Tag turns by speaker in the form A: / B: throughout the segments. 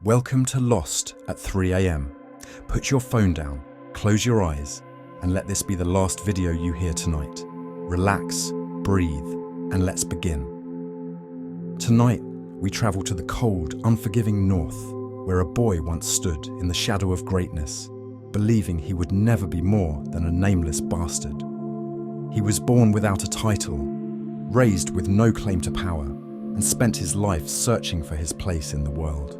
A: Welcome to Lost at 3 a.m. Put your phone down, close your eyes, and let this be the last video you hear tonight. Relax, breathe, and let's begin. Tonight, we travel to the cold, unforgiving north, where a boy once stood in the shadow of greatness, believing he would never be more than a nameless bastard. He was born without a title, raised with no claim to power, and spent his life searching for his place in the world.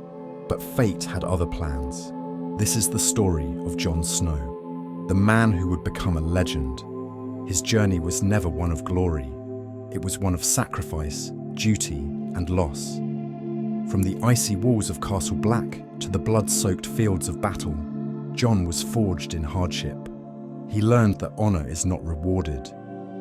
A: But fate had other plans. This is the story of Jon Snow, the man who would become a legend. His journey was never one of glory. It was one of sacrifice, duty, and loss. From the icy walls of Castle Black to the blood-soaked fields of battle, Jon was forged in hardship. He learned that honor is not rewarded,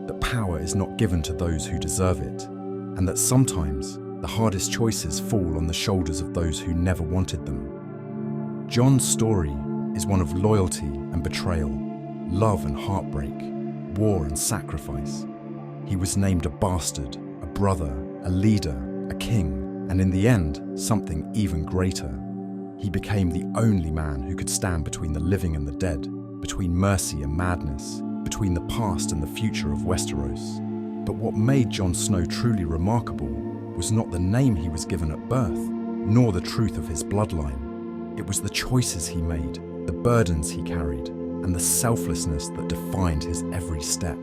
A: that power is not given to those who deserve it, and that sometimes the hardest choices fall on the shoulders of those who never wanted them. Jon's story is one of loyalty and betrayal, love and heartbreak, war and sacrifice. He was named a bastard, a brother, a leader, a king, and in the end, something even greater. He became the only man who could stand between the living and the dead, between mercy and madness, between the past and the future of Westeros. But what made Jon Snow truly remarkable was not the name he was given at birth, nor the truth of his bloodline. It was the choices he made, the burdens he carried, and the selflessness that defined his every step.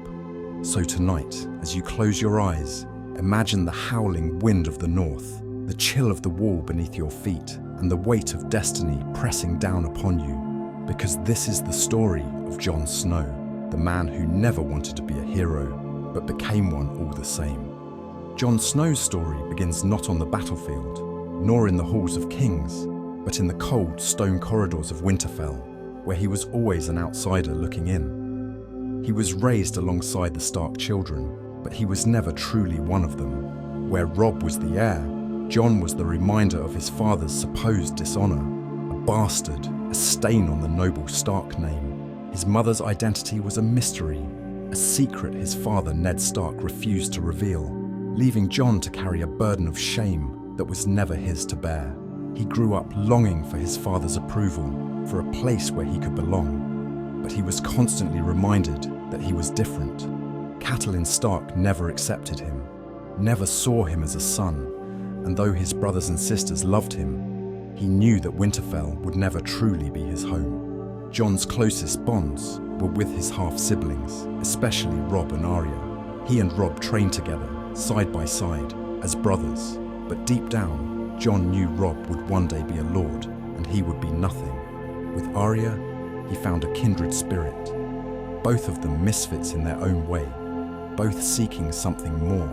A: So tonight, as you close your eyes, imagine the howling wind of the north, the chill of the wall beneath your feet, and the weight of destiny pressing down upon you. Because this is the story of Jon Snow, the man who never wanted to be a hero, but became one all the same. Jon Snow's story begins not on the battlefield, nor in the halls of kings, but in the cold stone corridors of Winterfell, where he was always an outsider looking in. He was raised alongside the Stark children, but he was never truly one of them. Where Robb was the heir, Jon was the reminder of his father's supposed dishonor, a bastard, a stain on the noble Stark name. His mother's identity was a mystery, a secret his father Ned Stark refused to reveal, leaving Jon to carry a burden of shame that was never his to bear. He grew up longing for his father's approval, for a place where he could belong. But he was constantly reminded that he was different. Catelyn Stark never accepted him, never saw him as a son, and though his brothers and sisters loved him, he knew that Winterfell would never truly be his home. Jon's closest bonds were with his half-siblings, especially Robb and Arya. He and Robb trained together, side by side, as brothers, but deep down, Jon knew Robb would one day be a lord, and he would be nothing. With Arya, he found a kindred spirit, both of them misfits in their own way, both seeking something more.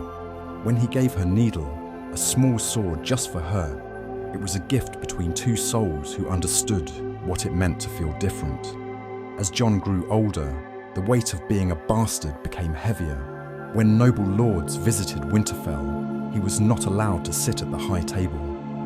A: When he gave her Needle, a small sword just for her, it was a gift between two souls who understood what it meant to feel different. As Jon grew older, the weight of being a bastard became heavier. When noble lords visited Winterfell, he was not allowed to sit at the high table.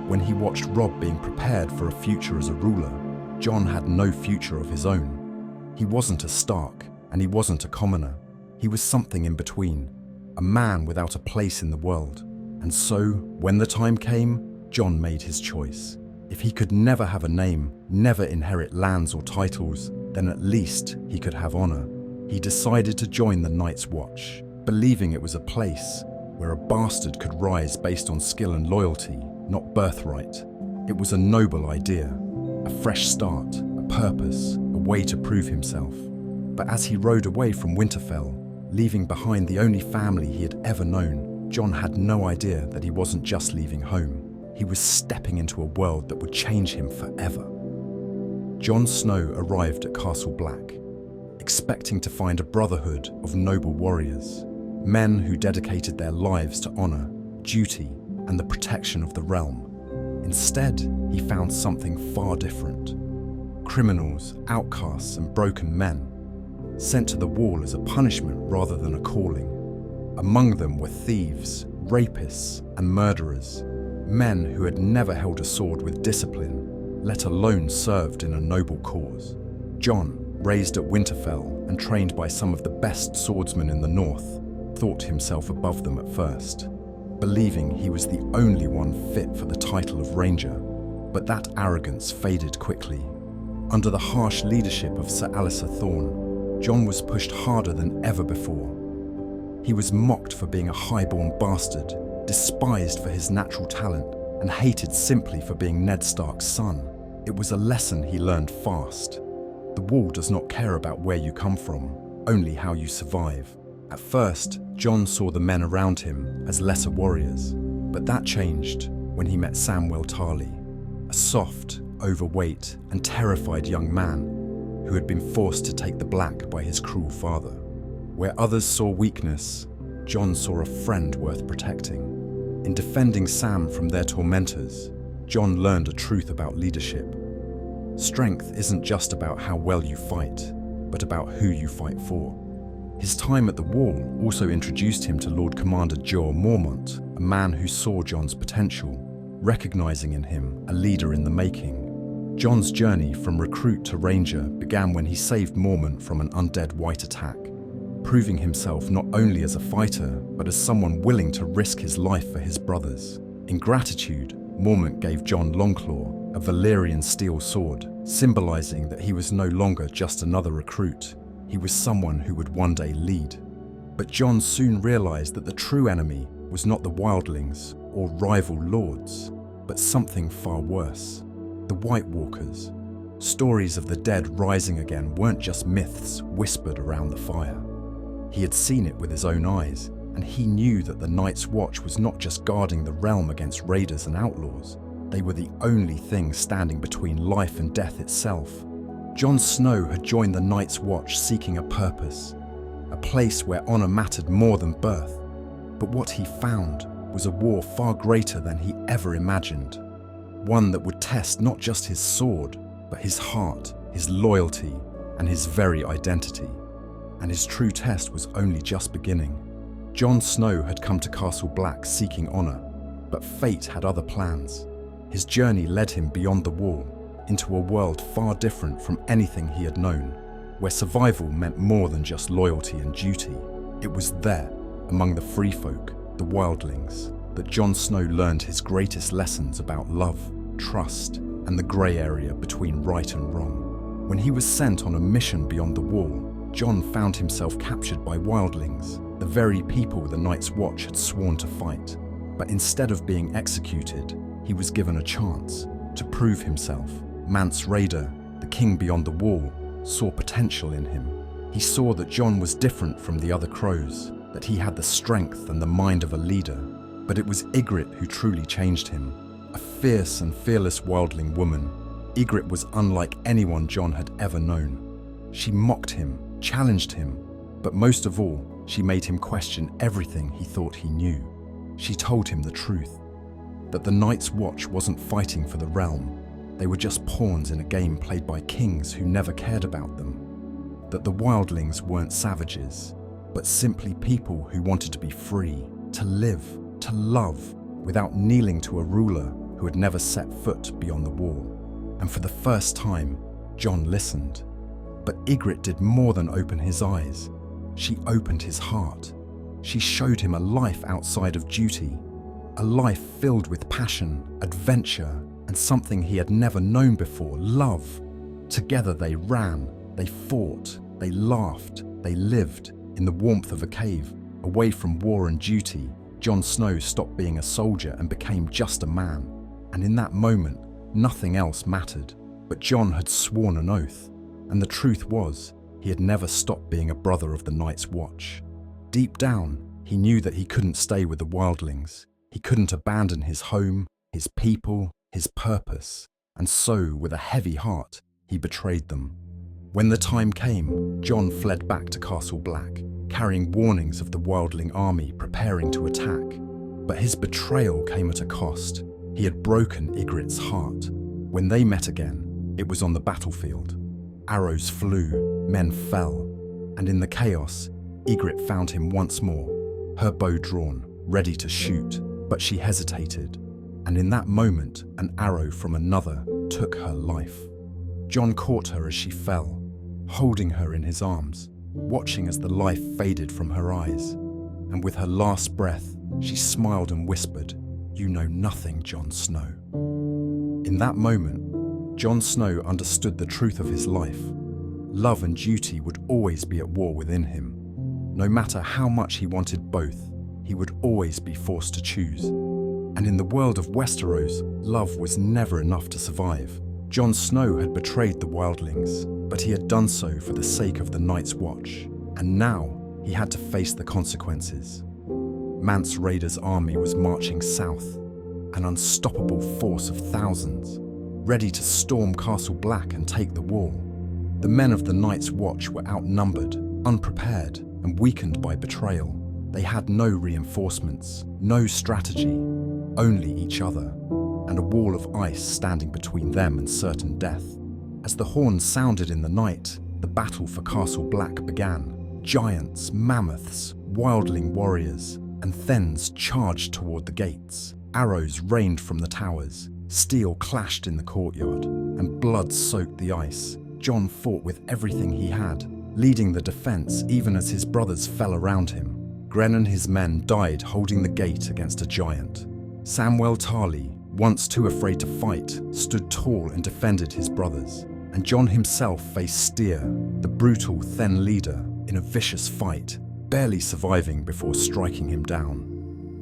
A: When he watched Robb being prepared for a future as a ruler, Jon had no future of his own. He wasn't a Stark, and he wasn't a commoner. He was something in between, a man without a place in the world. And so, when the time came, Jon made his choice. If he could never have a name, never inherit lands or titles, then at least he could have honor. He decided to join the Night's Watch, believing it was a place where a bastard could rise based on skill and loyalty, not birthright. It was a noble idea, a fresh start, a purpose, a way to prove himself. But as he rode away from Winterfell, leaving behind the only family he had ever known, Jon had no idea that he wasn't just leaving home. He was stepping into a world that would change him forever. Jon Snow arrived at Castle Black, expecting to find a brotherhood of noble warriors, men who dedicated their lives to honor, duty, and the protection of the realm. Instead, he found something far different. Criminals, outcasts, and broken men, sent to the wall as a punishment rather than a calling. Among them were thieves, rapists, and murderers, men who had never held a sword with discipline, let alone served in a noble cause. Jon, raised at Winterfell and trained by some of the best swordsmen in the north, thought himself above them at first, believing he was the only one fit for the title of Ranger. But that arrogance faded quickly. Under the harsh leadership of Sir Alistair Thorne, Jon was pushed harder than ever before. He was mocked for being a highborn bastard, despised for his natural talent, and hated simply for being Ned Stark's son. It was a lesson he learned fast. The Wall does not care about where you come from, only how you survive. At first, Jon saw the men around him as lesser warriors, but that changed when he met Samwell Tarly, a soft, overweight, and terrified young man who had been forced to take the black by his cruel father. Where others saw weakness, Jon saw a friend worth protecting. In defending Sam from their tormentors, Jon learned a truth about leadership. Strength isn't just about how well you fight, but about who you fight for. His time at the Wall also introduced him to Lord Commander Jorah Mormont, a man who saw Jon's potential, recognizing in him a leader in the making. Jon's journey from recruit to ranger began when he saved Mormont from an undead white attack, proving himself not only as a fighter, but as someone willing to risk his life for his brothers. In gratitude, Mormont gave Jon Longclaw, a Valyrian steel sword, symbolizing that he was no longer just another recruit. He was someone who would one day lead. But Jon soon realized that the true enemy was not the wildlings or rival lords, but something far worse: the White Walkers. Stories of the dead rising again weren't just myths whispered around the fire. He had seen it with his own eyes, and he knew that the Night's Watch was not just guarding the realm against raiders and outlaws. They were the only thing standing between life and death itself. Jon Snow had joined the Night's Watch seeking a purpose, a place where honor mattered more than birth. But what he found was a war far greater than he ever imagined. One that would test not just his sword, but his heart, his loyalty, and his very identity. And his true test was only just beginning. Jon Snow had come to Castle Black seeking honor, but fate had other plans. His journey led him beyond the Wall, into a world far different from anything he had known, where survival meant more than just loyalty and duty. It was there, among the free folk, the wildlings, that Jon Snow learned his greatest lessons about love, trust, and the grey area between right and wrong. When he was sent on a mission beyond the Wall, Jon found himself captured by wildlings, the very people the Night's Watch had sworn to fight. But instead of being executed, he was given a chance to prove himself. Mance Rayder, the king beyond the Wall, saw potential in him. He saw that Jon was different from the other crows, that he had the strength and the mind of a leader. But it was Ygritte who truly changed him. A fierce and fearless wildling woman, Ygritte was unlike anyone Jon had ever known. She mocked him, challenged him, but most of all, she made him question everything he thought he knew. She told him the truth, that the Night's Watch wasn't fighting for the realm. They were just pawns in a game played by kings who never cared about them. That the wildlings weren't savages, but simply people who wanted to be free, to live, to love, without kneeling to a ruler who had never set foot beyond the Wall. And for the first time, Jon listened. But Ygritte did more than open his eyes. She opened his heart. She showed him a life outside of duty, a life filled with passion, adventure, and something he had never known before: love. Together they ran, they fought, they laughed, they lived in the warmth of a cave. Away from war and duty, Jon Snow stopped being a soldier and became just a man. And in that moment, nothing else mattered. But Jon had sworn an oath, and the truth was, he had never stopped being a brother of the Night's Watch. Deep down, he knew that he couldn't stay with the wildlings. He couldn't abandon his home, his people, his purpose, and so, with a heavy heart, he betrayed them. When the time came, Jon fled back to Castle Black, carrying warnings of the wildling army preparing to attack. But his betrayal came at a cost. He had broken Ygritte's heart. When they met again, it was on the battlefield. Arrows flew, men fell, and in the chaos, Ygritte found him once more, her bow drawn, ready to shoot, but she hesitated, and in that moment, an arrow from another took her life. Jon caught her as she fell, holding her in his arms, watching as the life faded from her eyes, and with her last breath, she smiled and whispered, "You know nothing, Jon Snow." In that moment, Jon Snow understood the truth of his life. Love and duty would always be at war within him. No matter how much he wanted both, he would always be forced to choose. And in the world of Westeros, love was never enough to survive. Jon Snow had betrayed the wildlings, but he had done so for the sake of the Night's Watch, and now he had to face the consequences. Mance Rayder's army was marching south, an unstoppable force of thousands, ready to storm Castle Black and take the wall. The men of the Night's Watch were outnumbered, unprepared, and weakened by betrayal. They had no reinforcements, no strategy, only each other, and a wall of ice standing between them and certain death. As the horns sounded in the night, the battle for Castle Black began. Giants, mammoths, wildling warriors, and Thenns charged toward the gates. Arrows rained from the towers, steel clashed in the courtyard, and blood soaked the ice. Jon fought with everything he had, leading the defense even as his brothers fell around him. Grenn and his men died holding the gate against a giant. Samwell Tarly, once too afraid to fight, stood tall and defended his brothers. And Jon himself faced Styr, the brutal Thenn leader, in a vicious fight, barely surviving before striking him down.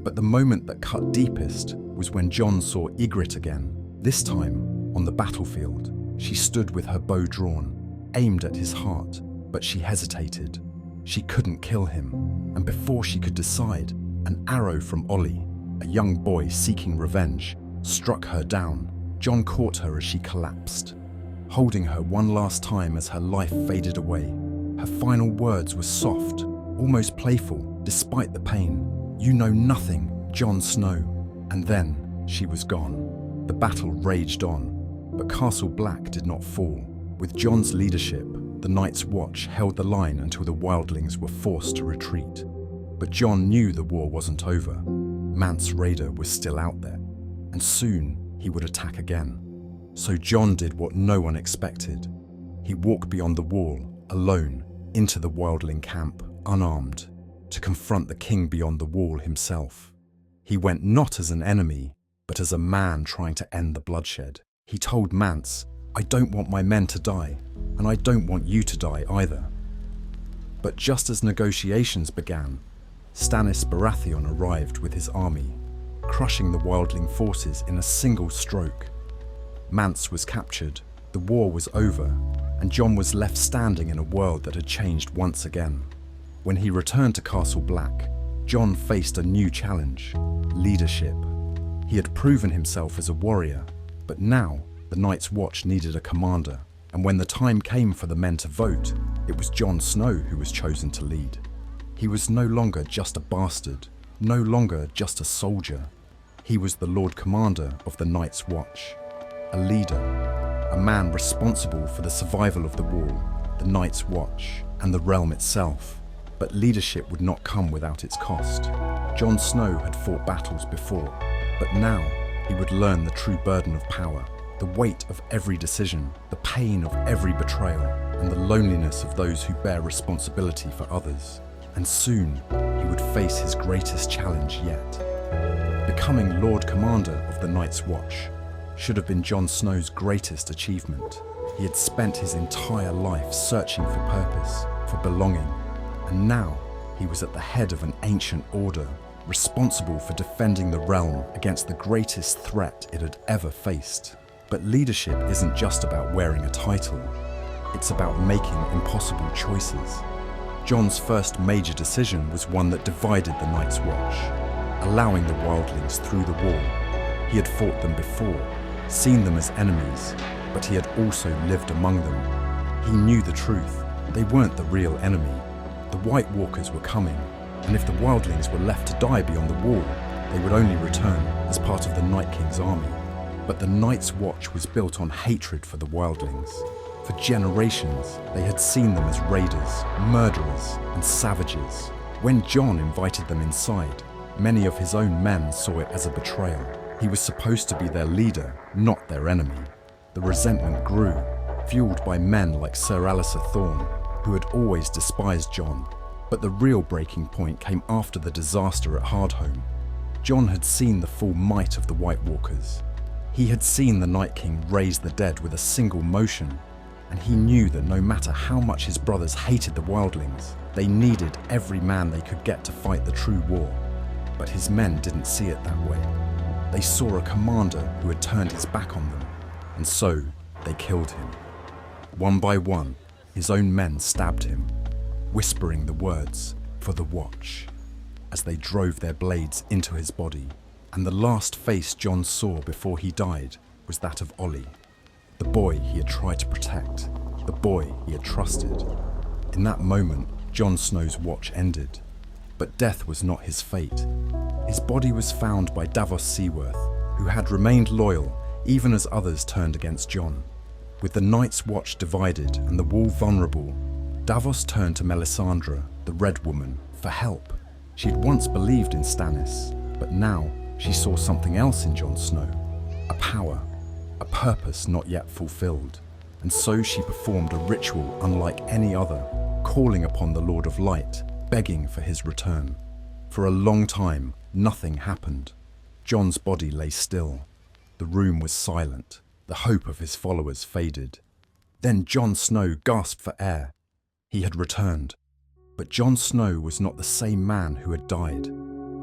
A: But the moment that cut deepest was when Jon saw Ygritte again, this time on the battlefield. She stood with her bow drawn, aimed at his heart, but she hesitated. She couldn't kill him, and before she could decide, an arrow from Ollie, a young boy seeking revenge, struck her down. Jon caught her as she collapsed, holding her one last time as her life faded away. Her final words were soft, almost playful, despite the pain. "You know nothing, Jon Snow." And then she was gone. The battle raged on, but Castle Black did not fall. With Jon's leadership, the Night's Watch held the line until the wildlings were forced to retreat. But Jon knew the war wasn't over. Mance Rayder was still out there, and soon he would attack again. So Jon did what no one expected. He walked beyond the wall, alone, into the wildling camp, unarmed, to confront the king beyond the wall himself. He went not as an enemy, but as a man trying to end the bloodshed. He told Mance, "I don't want my men to die, and I don't want you to die either." But just as negotiations began, Stannis Baratheon arrived with his army, crushing the wildling forces in a single stroke. Mance was captured, the war was over, and Jon was left standing in a world that had changed once again. When he returned to Castle Black, Jon faced a new challenge: leadership. He had proven himself as a warrior, but now the Night's Watch needed a commander, and when the time came for the men to vote, it was Jon Snow who was chosen to lead. He was no longer just a bastard, no longer just a soldier. He was the Lord Commander of the Night's Watch, a leader, a man responsible for the survival of the wall, the Night's Watch, and the realm itself. But leadership would not come without its cost. Jon Snow had fought battles before, but now he would learn the true burden of power, the weight of every decision, the pain of every betrayal, and the loneliness of those who bear responsibility for others. And soon he would face his greatest challenge yet. Becoming Lord Commander of the Night's Watch should have been Jon Snow's greatest achievement. He had spent his entire life searching for purpose, for belonging, and now he was at the head of an ancient order, responsible for defending the realm against the greatest threat it had ever faced. But leadership isn't just about wearing a title, it's about making impossible choices. Jon's first major decision was one that divided the Night's Watch, allowing the wildlings through the wall. He had fought them before, seen them as enemies, but he had also lived among them. He knew the truth. They weren't the real enemy. The White Walkers were coming, and if the wildlings were left to die beyond the wall, they would only return as part of the Night King's army. But the Night's Watch was built on hatred for the wildlings. For generations, they had seen them as raiders, murderers, and savages. When Jon invited them inside, many of his own men saw it as a betrayal. He was supposed to be their leader, not their enemy. The resentment grew, fueled by men like Sir Alliser Thorne, who had always despised Jon. But the real breaking point came after the disaster at Hardhome. Jon had seen the full might of the White Walkers. He had seen the Night King raise the dead with a single motion, and he knew that no matter how much his brothers hated the wildlings, they needed every man they could get to fight the true war. But his men didn't see it that way. They saw a commander who had turned his back on them, and so they killed him. One by one, his own men stabbed him, whispering the words, "For the Watch," as they drove their blades into his body. And the last face Jon saw before he died was that of Ollie, the boy he had tried to protect, the boy he had trusted. In that moment, Jon Snow's watch ended. But death was not his fate. His body was found by Davos Seaworth, who had remained loyal even as others turned against Jon. With the Night's Watch divided and the wall vulnerable, Davos turned to Melisandre, the Red Woman, for help. She'd once believed in Stannis, but now she saw something else in Jon Snow, a power, a purpose not yet fulfilled. And so she performed a ritual unlike any other, calling upon the Lord of Light, begging for his return. For a long time, nothing happened. Jon's body lay still. The room was silent. The hope of his followers faded. Then Jon Snow gasped for air. He had returned. But Jon Snow was not the same man who had died.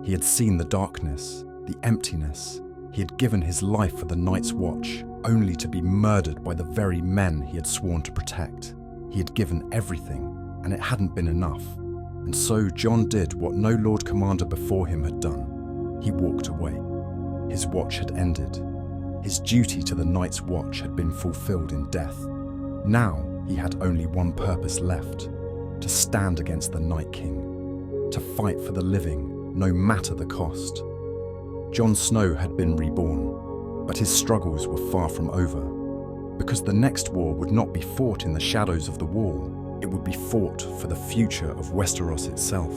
A: He had seen the darkness, the emptiness. He had given his life for the Night's Watch, only to be murdered by the very men he had sworn to protect. He had given everything, and it hadn't been enough. And so Jon did what no Lord Commander before him had done. He walked away. His watch had ended. His duty to the Night's Watch had been fulfilled in death. Now he had only one purpose left: to stand against the Night King, to fight for the living, no matter the cost. Jon Snow had been reborn, but his struggles were far from over, because the next war would not be fought in the shadows of the Wall. It would be fought for the future of Westeros itself.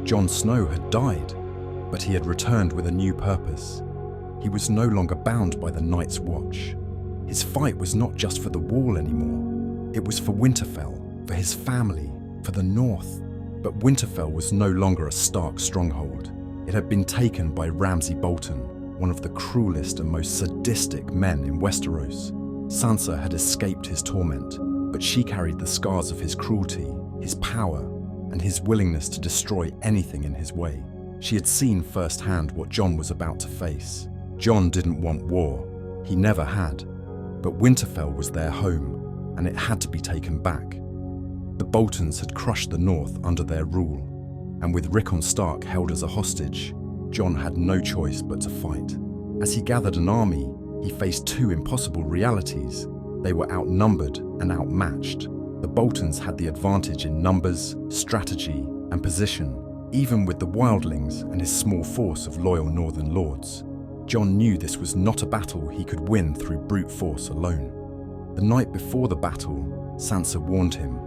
A: Jon Snow had died, but he had returned with a new purpose. He was no longer bound by the Night's Watch. His fight was not just for the Wall anymore. It was for Winterfell, for his family, for the North. But Winterfell was no longer a Stark stronghold. It had been taken by Ramsay Bolton, one of the cruelest and most sadistic men in Westeros. Sansa had escaped his torment, but she carried the scars of his cruelty, his power, and his willingness to destroy anything in his way. She had seen firsthand what Jon was about to face. Jon didn't want war. He never had. But Winterfell was their home, and it had to be taken back. The Boltons had crushed the North under their rule, and with Rickon Stark held as a hostage, Jon had no choice but to fight. As he gathered an army, he faced two impossible realities. They were outnumbered and outmatched. The Boltons had the advantage in numbers, strategy, and position, even with the wildlings and his small force of loyal northern lords. Jon knew this was not a battle he could win through brute force alone. The night before the battle, Sansa warned him.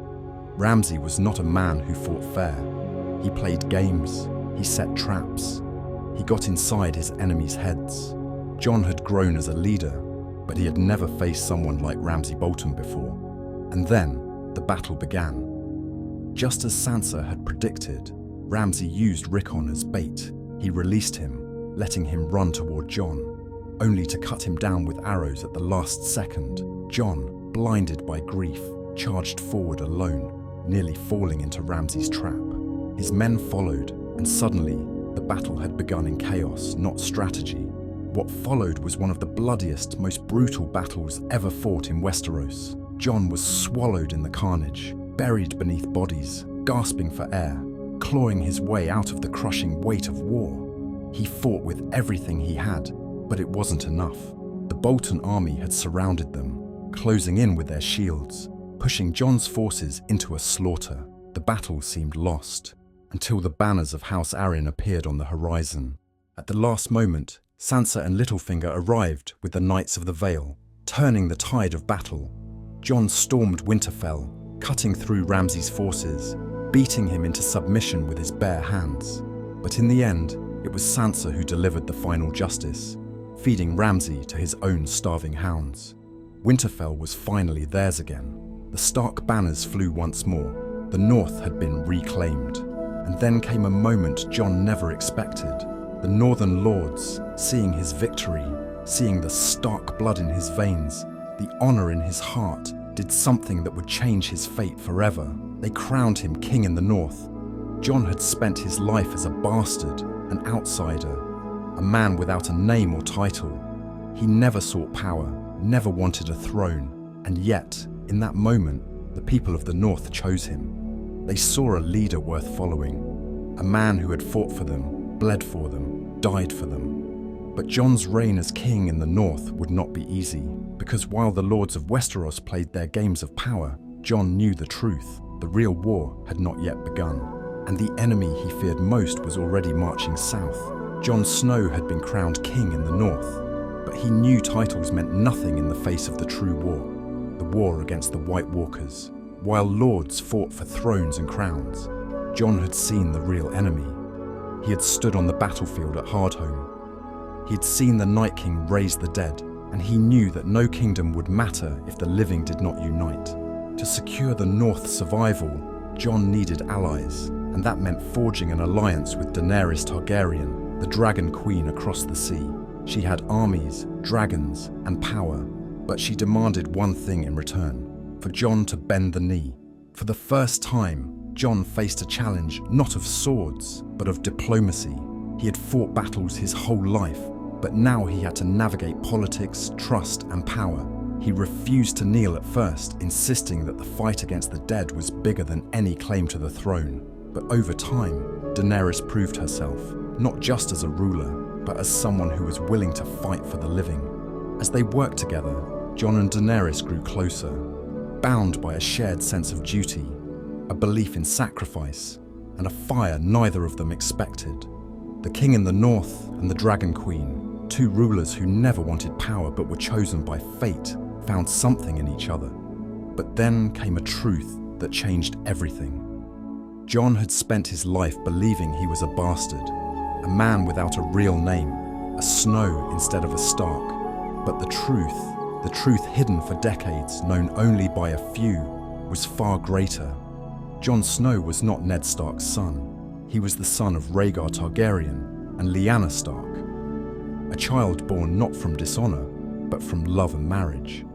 A: Ramsay was not a man who fought fair. He played games, he set traps, he got inside his enemies' heads. Jon had grown as a leader, but he had never faced someone like Ramsay Bolton before. And then, the battle began. Just as Sansa had predicted, Ramsay used Rickon as bait. He released him, letting him run toward Jon, only to cut him down with arrows at the last second. Jon, blinded by grief, charged forward alone, nearly falling into Ramsay's trap. His men followed, and suddenly, the battle had begun in chaos, not strategy. What followed was one of the bloodiest, most brutal battles ever fought in Westeros. Jon was swallowed in the carnage, buried beneath bodies, gasping for air, clawing his way out of the crushing weight of war. He fought with everything he had, but it wasn't enough. The Bolton army had surrounded them, closing in with their shields, pushing Jon's forces into a slaughter. The battle seemed lost, until the banners of House Arryn appeared on the horizon. At the last moment, Sansa and Littlefinger arrived with the Knights of the Vale, turning the tide of battle. Jon stormed Winterfell, cutting through Ramsay's forces, beating him into submission with his bare hands. But in the end, it was Sansa who delivered the final justice, feeding Ramsay to his own starving hounds. Winterfell was finally theirs again. The Stark banners flew once more. The North had been reclaimed. And then came a moment Jon never expected. The Northern Lords, seeing his victory, seeing the Stark blood in his veins, the honor in his heart, did something that would change his fate forever. They crowned him king in the north. Jon had spent his life as a bastard, an outsider, a man without a name or title. He never sought power, never wanted a throne, and yet, in that moment, the people of the north chose him. They saw a leader worth following, a man who had fought for them, bled for them, died for them. But Jon's reign as king in the north would not be easy, because while the lords of Westeros played their games of power, Jon knew the truth. The real war had not yet begun, and the enemy he feared most was already marching south. Jon Snow had been crowned king in the north, but he knew titles meant nothing in the face of the true war, the war against the White Walkers. While lords fought for thrones and crowns, Jon had seen the real enemy. He had stood on the battlefield at Hardhome. He had seen the Night King raise the dead, and he knew that no kingdom would matter if the living did not unite. To secure the North's survival, Jon needed allies, and that meant forging an alliance with Daenerys Targaryen, the Dragon Queen across the sea. She had armies, dragons, and power, but she demanded one thing in return: for Jon to bend the knee. For the first time, Jon faced a challenge not of swords, but of diplomacy. He had fought battles his whole life, but now he had to navigate politics, trust, and power. He refused to kneel at first, insisting that the fight against the dead was bigger than any claim to the throne. But over time, Daenerys proved herself, not just as a ruler, but as someone who was willing to fight for the living. As they worked together, Jon and Daenerys grew closer, bound by a shared sense of duty, a belief in sacrifice, and a fire neither of them expected. The king in the north and the Dragon Queen, two rulers who never wanted power but were chosen by fate, found something in each other. But then came a truth that changed everything. Jon had spent his life believing he was a bastard, a man without a real name, a Snow instead of a Stark. But the truth hidden for decades, known only by a few, was far greater. Jon Snow was not Ned Stark's son. He was the son of Rhaegar Targaryen and Lyanna Stark, a child born not from dishonor, but from love and marriage.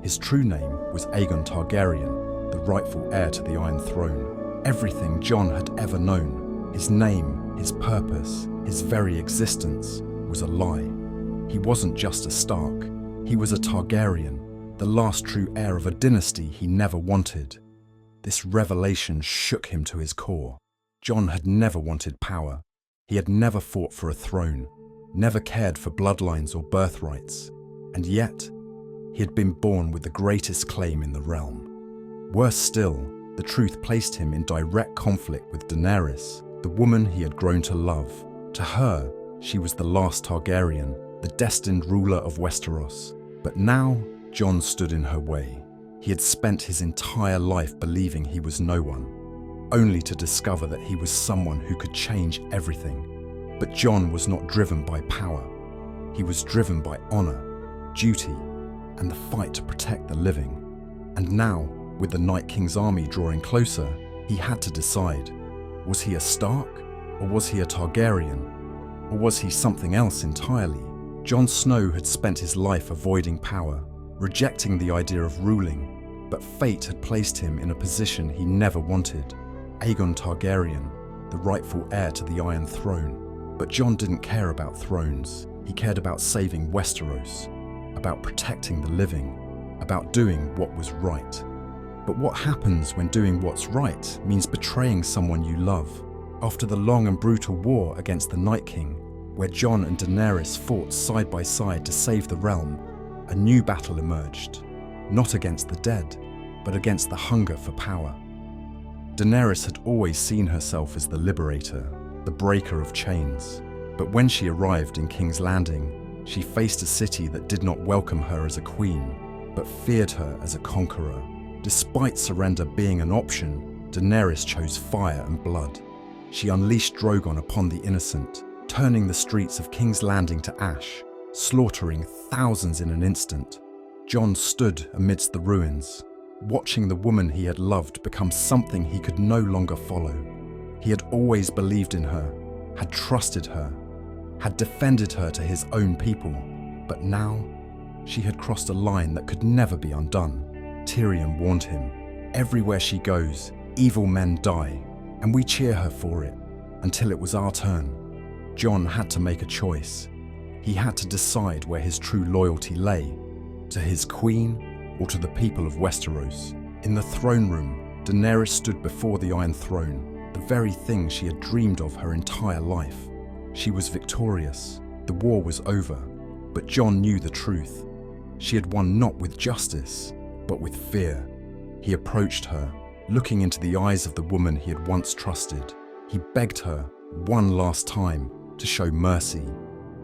A: His true name was Aegon Targaryen, the rightful heir to the Iron Throne. Everything Jon had ever known, his name, his purpose, his very existence, was a lie. He wasn't just a Stark, he was a Targaryen, the last true heir of a dynasty he never wanted. This revelation shook him to his core. Jon had never wanted power. He had never fought for a throne, never cared for bloodlines or birthrights, and yet, he had been born with the greatest claim in the realm. Worse still, the truth placed him in direct conflict with Daenerys, the woman he had grown to love. To her, she was the last Targaryen, the destined ruler of Westeros. But now, Jon stood in her way. He had spent his entire life believing he was no one, only to discover that he was someone who could change everything. But Jon was not driven by power. He was driven by honor, duty, and the fight to protect the living. And now, with the Night King's army drawing closer, he had to decide. Was he a Stark? Or was he a Targaryen? Or was he something else entirely? Jon Snow had spent his life avoiding power, rejecting the idea of ruling, but fate had placed him in a position he never wanted. Aegon Targaryen, the rightful heir to the Iron Throne. But Jon didn't care about thrones. He cared about saving Westeros, about protecting the living, about doing what was right. But what happens when doing what's right means betraying someone you love? After the long and brutal war against the Night King, where Jon and Daenerys fought side by side to save the realm, a new battle emerged, not against the dead, but against the hunger for power. Daenerys had always seen herself as the liberator, the breaker of chains. But when she arrived in King's Landing, she faced a city that did not welcome her as a queen, but feared her as a conqueror. Despite surrender being an option, Daenerys chose fire and blood. She unleashed Drogon upon the innocent, turning the streets of King's Landing to ash, slaughtering thousands in an instant. Jon stood amidst the ruins, watching the woman he had loved become something he could no longer follow. He had always believed in her, had trusted her, had defended her to his own people, But now, she had crossed a line that could never be undone. Tyrion warned him, "Everywhere she goes, evil men die, and we cheer her for it." Until it was our turn, Jon had to make a choice. He had to decide where his true loyalty lay, to his queen or to the people of Westeros. In the throne room, Daenerys stood before the Iron Throne, the very thing she had dreamed of her entire life. She was victorious. The war was over, but Jon knew the truth. She had won not with justice, but with fear. He approached her, looking into the eyes of the woman he had once trusted. He begged her, one last time, to show mercy,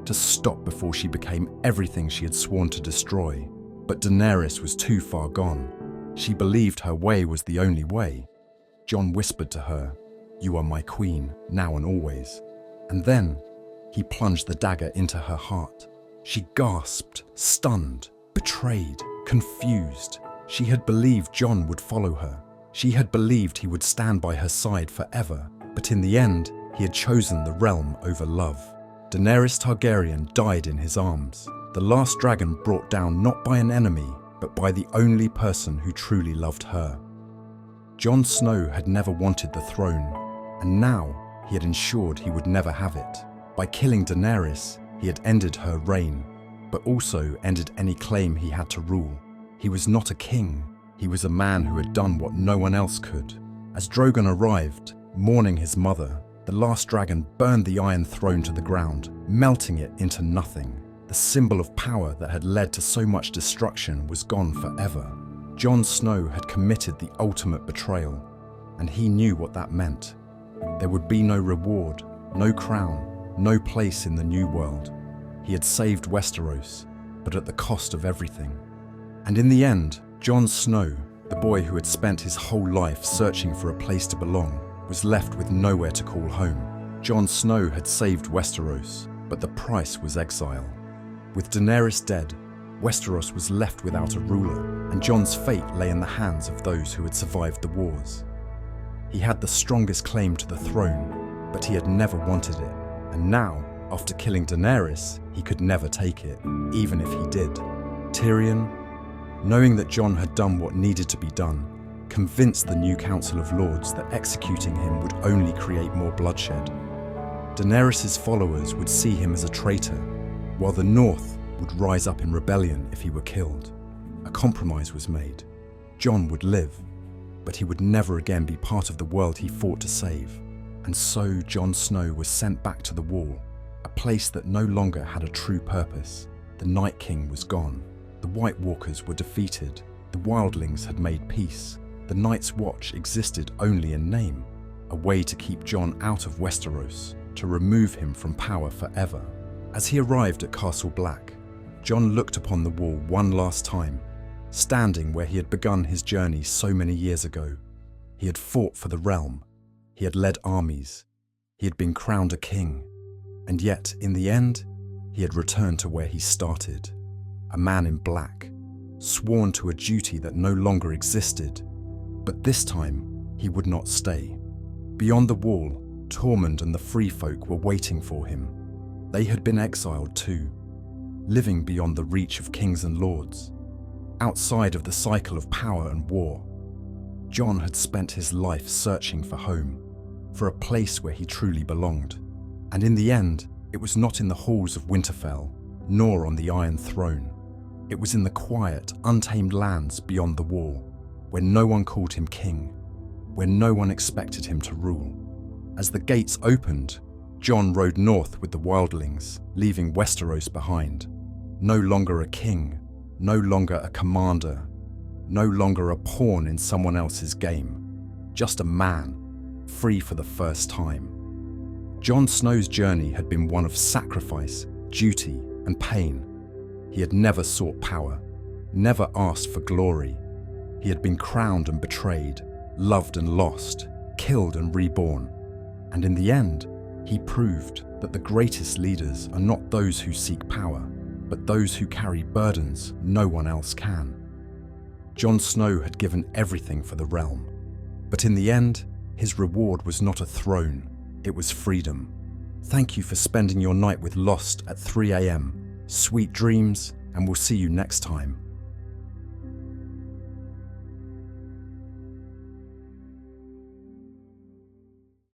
A: to stop before she became everything she had sworn to destroy. But Daenerys was too far gone. She believed her way was the only way. Jon whispered to her, "You are my queen, now and always." And then, he plunged the dagger into her heart. She gasped, stunned, betrayed, confused. She had believed Jon would follow her. She had believed he would stand by her side forever. But in the end, he had chosen the realm over love. Daenerys Targaryen died in his arms. The last dragon brought down not by an enemy, but by the only person who truly loved her. Jon Snow had never wanted the throne, and now he had ensured he would never have it. By killing Daenerys, he had ended her reign, but also ended any claim he had to rule. He was not a king. He was a man who had done what no one else could. As Drogon arrived, mourning his mother, the last dragon burned the Iron Throne to the ground, melting it into nothing. The symbol of power that had led to so much destruction was gone forever. Jon Snow had committed the ultimate betrayal, and he knew what that meant. There would be no reward, no crown, no place in the new world. He had saved Westeros, but at the cost of everything. And in the end, Jon Snow, the boy who had spent his whole life searching for a place to belong, was left with nowhere to call home. Jon Snow had saved Westeros, but the price was exile. With Daenerys dead, Westeros was left without a ruler, and Jon's fate lay in the hands of those who had survived the wars. He had the strongest claim to the throne, but he had never wanted it, and now, after killing Daenerys, he could never take it, even if he did. Tyrion, knowing that Jon had done what needed to be done, convinced the new Council of Lords that executing him would only create more bloodshed. Daenerys' followers would see him as a traitor, while the North would rise up in rebellion if he were killed. A compromise was made. Jon would live, but he would never again be part of the world he fought to save. And so Jon Snow was sent back to the Wall, a place that no longer had a true purpose. The Night King was gone. The White Walkers were defeated. The Wildlings had made peace. The Night's Watch existed only in name, a way to keep Jon out of Westeros, to remove him from power forever. As he arrived at Castle Black, Jon looked upon the wall one last time, standing where he had begun his journey so many years ago. He had fought for the realm. He had led armies. He had been crowned a king. And yet, in the end, he had returned to where he started. A man in black, sworn to a duty that no longer existed. But this time, he would not stay. Beyond the wall, Tormund and the Free Folk were waiting for him. They had been exiled too, living beyond the reach of kings and lords, outside of the cycle of power and war. Jon had spent his life searching for home, for a place where he truly belonged. And in the end, it was not in the halls of Winterfell, nor on the Iron Throne. It was in the quiet, untamed lands beyond the wall, where no one called him king, where no one expected him to rule. As the gates opened, Jon rode north with the Wildlings, leaving Westeros behind. No longer a king, no longer a commander, no longer a pawn in someone else's game. Just a man, free for the first time. Jon Snow's journey had been one of sacrifice, duty, and pain. He had never sought power, never asked for glory. He had been crowned and betrayed, loved and lost, killed and reborn. And in the end, he proved that the greatest leaders are not those who seek power, but those who carry burdens no one else can. Jon Snow had given everything for the realm, but in the end, his reward was not a throne, it was freedom. Thank you for spending your night with Lost at 3 a.m. Sweet dreams, and we'll see you next time.